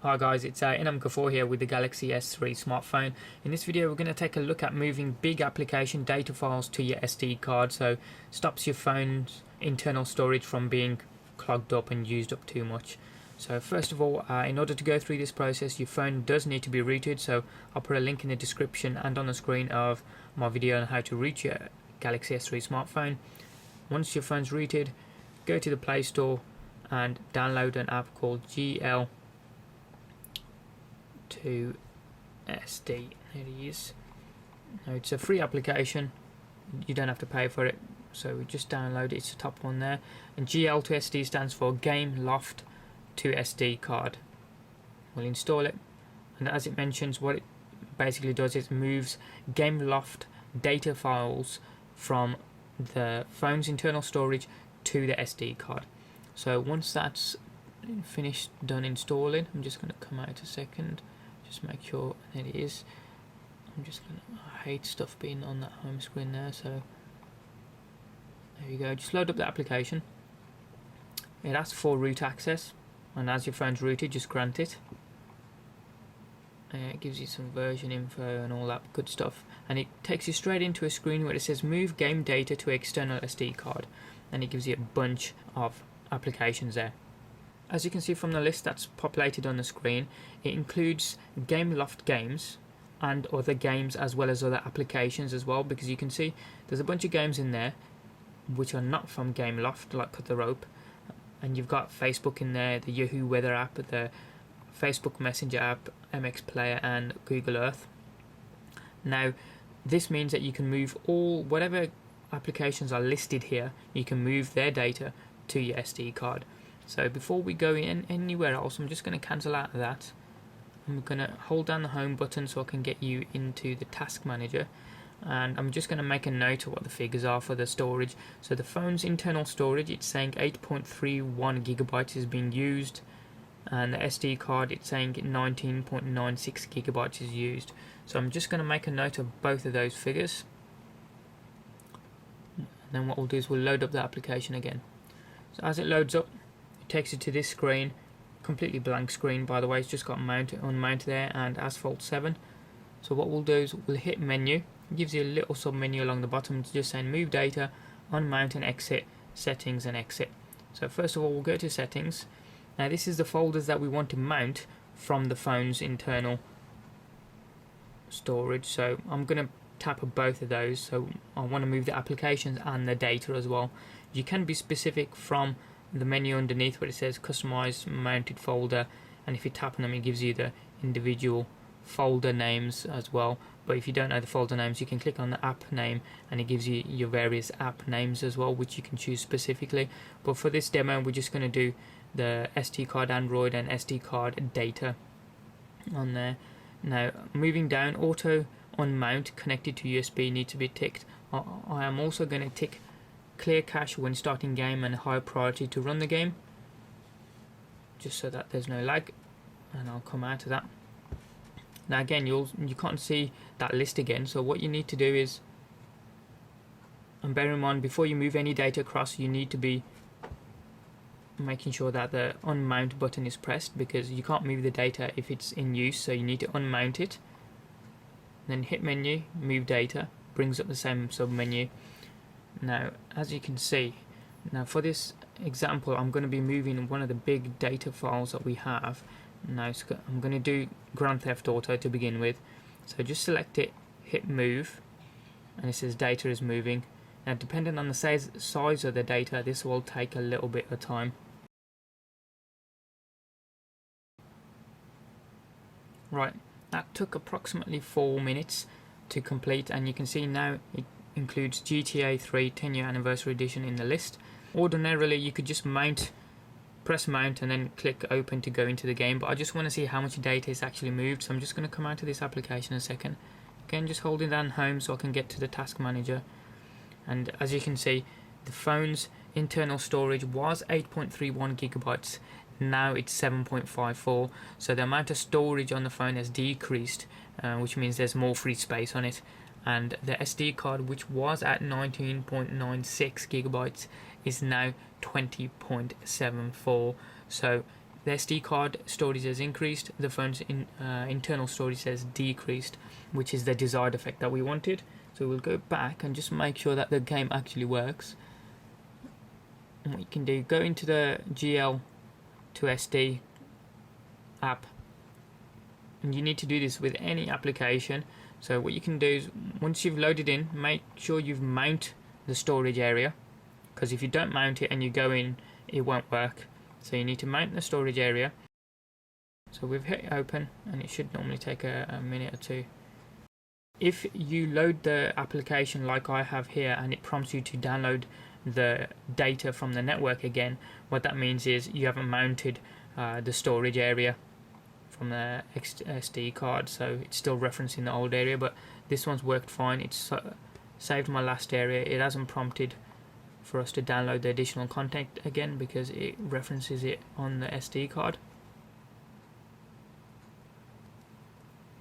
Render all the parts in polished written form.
Hi guys, it's Inam Kafour here with the Galaxy S3 smartphone. In this video we're going to take a look at moving big application data files to your SD card, so stops your phone's internal storage from being clogged up and used up too much. So first of all, in order to go through this process, your phone does need to be rooted, so I'll put a link in the description and on the screen of my video on how to root your Galaxy S3 smartphone. Once your phone's rooted, go to the Play Store and download an app called GL to SD. There it is. Now it's a free application, you don't have to pay for it, so we just download it. It's the top one there, and GL to SD stands for Gameloft to SD card. We'll install it, and as it mentions, what it basically does is moves Gameloft data files from the phone's internal storage to the SD card. So once that's finished, done installing, I'm just going to come out a second, just make sure that it is. I'm just going to, I hate stuff being on that home screen there, so there you go. Just load up the application. It asks for root access, and as your phone's rooted, just grant it. It gives you some version info and all that good stuff, and it takes you straight into a screen where it says move game data to external SD card, and it gives you a bunch of applications there. As you can see from the list that's populated on the screen, it includes Gameloft games and other games as well as other applications as well, because you can see there's a bunch of games in there which are not from Gameloft, like Cut the Rope, and you've got Facebook in there, the Yahoo Weather app, the Facebook Messenger app, MX Player and Google Earth. Now this means that you can move whatever applications are listed here, you can move their data to your SD card. So before we go in anywhere else, I'm just going to cancel out of that. I'm going to hold down the home button so I can get you into the task manager, and I'm just going to make a note of what the figures are for the storage. So the phone's internal storage, it's saying 8.31 gigabytes is being used, and the SD card, it's saying 19.96 gigabytes is used. So I'm just going to make a note of both of those figures, and then what we'll do is we'll load up the application again. So as it loads up, it takes you to this screen, completely blank screen by the way, it's just got unmount there and Asphalt 7. So what we'll do is we'll hit menu. It gives you a little sub menu along the bottom, it's just saying move data, unmount and exit, settings and exit. So first of all, we'll go to settings. Now this is the folders that we want to mount from the phone's internal storage, so I'm going to tap on both of those. So I want to move the applications and the data as well. You can be specific from the menu underneath where it says customize mounted folder, and if you tap on them it gives you the individual folder names as well. But if you don't know the folder names, you can click on the app name and it gives you your various app names as well, which you can choose specifically. But for this demo we're just going to do the SD card Android and SD card data on there. Now moving down, auto unmount connected to USB needs to be ticked. I am also going to tick clear cache when starting game and high priority to run the game, just so that there's no lag, and I'll come out of that. Now again, you can't see that list again, so what you need to do is, and bear in mind before you move any data across, you need to be making sure that the unmount button is pressed, because you can't move the data if it's in use, so you need to unmount it. Then hit menu, move data, brings up the same sub menu. Now as you can see, now for this example I'm going to be moving one of the big data files that we have. Now I'm going to do Grand Theft Auto to begin with, so just select it, hit move, and it says data is moving. Now depending on the size of the data, this will take a little bit of time. Right, that took approximately 4 minutes to complete, and you can see now it includes GTA 3 10-year anniversary edition in the list. Ordinarily you could just press mount and then click open to go into the game, but I just want to see how much data is actually moved, so I'm just going to come out of this application in a second. Again, just holding down home so I can get to the task manager, and as you can see the phone's internal storage was 8.31 gigabytes, now it's 7.54, so the amount of storage on the phone has decreased, which means there's more free space on it. And the SD card, which was at 19.96 gigabytes, is now 20.74. So the SD card storage has increased, the phone's internal storage has decreased, which is the desired effect that we wanted. So we'll go back and just make sure that the game actually works. And what you can do, go into the GL to SD app, and you need to do this with any application. So what you can do is, once you've loaded in, make sure you've mount the storage area, because if you don't mount it and you go in, it won't work. So you need to mount the storage area. So we've hit open, and it should normally take a minute or two. If you load the application like I have here and it prompts you to download the data from the network again, what that means is you haven't mounted the storage area from the SD card, so it's still referencing the old area, but this one's worked fine. It's saved my last area. It hasn't prompted for us to download the additional content again because it references it on the SD card.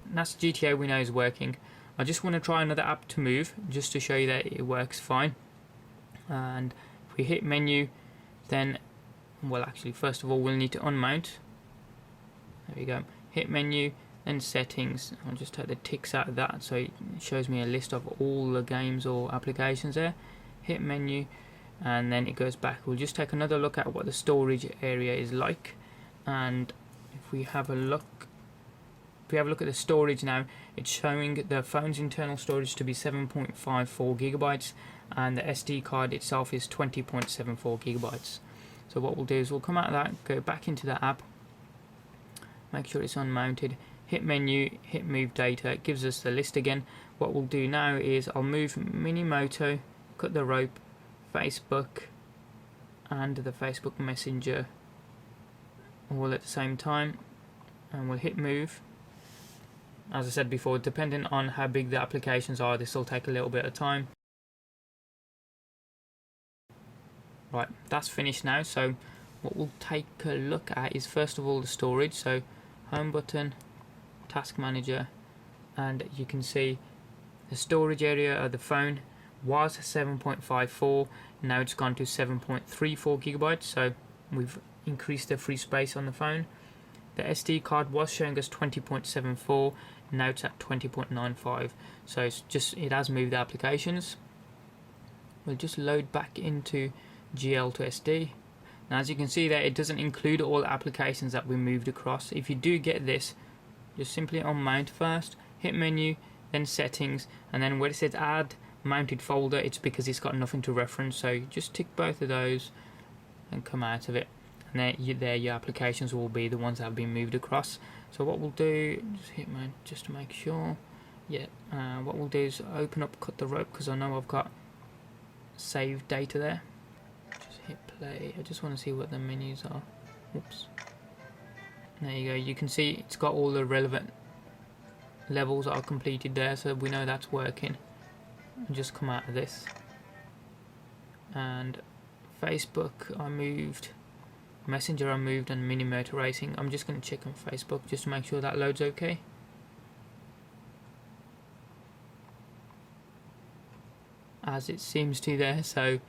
And that's GTA we know is working. I just want to try another app to move just to show you that it works fine. And if we hit menu, then, well, actually first of all we'll need to unmount. There we go. Hit menu, then settings. I'll just take the ticks out of that so it shows me a list of all the games or applications there. Hit menu, and then it goes back. We'll just take another look at what the storage area is like. And if we have a look at the storage now, it's showing the phone's internal storage to be 7.54 gigabytes, and the SD card itself is 20.74 gigabytes. So what we'll do is we'll come out of that, go back into the app, make sure it's unmounted, hit menu, hit move data. It gives us the list again. What we'll do now is I'll move Minimoto, cut the rope, Facebook, and the Facebook Messenger all at the same time, and we'll hit move. As I said before, depending on how big the applications are, this will take a little bit of time. Right, that's finished now. So what we'll take a look at is first of all the storage. So home button, task manager, and you can see the storage area of the phone was 7.54, now it's gone to 7.34 gigabytes, so we've increased the free space on the phone. The SD card was showing us 20.74, now it's at 20.95, so it has moved the applications. We'll just load back into GL to SD. Now as you can see there, it doesn't include all the applications that we moved across. If you do get this, just simply unmount first, hit menu, then settings, and then where it says add mounted folder, it's because it's got nothing to reference, so just tick both of those and come out of it, and there your applications will be the ones that have been moved across. So what we'll do, just hit mount just to make sure. What we'll do is open up cut the rope, because I know I've got saved data there. Just hit play. I just want to see what the menus are. Oops. There you go. You can see it's got all the relevant levels that are completed there, so we know that's working. And just come out of this, and Facebook I moved, Messenger I moved, and Minimoto Racing. I'm just going to check on Facebook just to make sure that loads okay. As it seems to there, so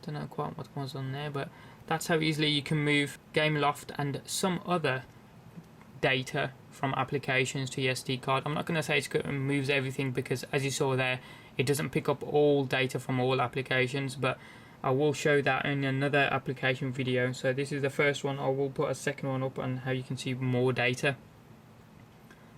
don't know quite what was on there, but that's how easily you can move Gameloft and some other data from applications to your SD card. I'm not going to say it moves everything, because as you saw there, it doesn't pick up all data from all applications, but I will show that in another application video. So this is the first one. I will put a second one up on how you can see more data,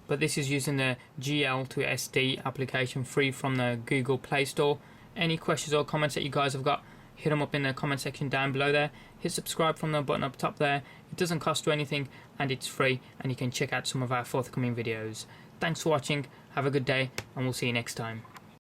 but this is using the GL to SD application free from the Google Play Store. Any questions or comments that you guys have got, hit them up in the comment section down below there. Hit subscribe from the button up top there. It doesn't cost you anything and it's free, and you can check out some of our forthcoming videos. Thanks for watching, have a good day, and we'll see you next time.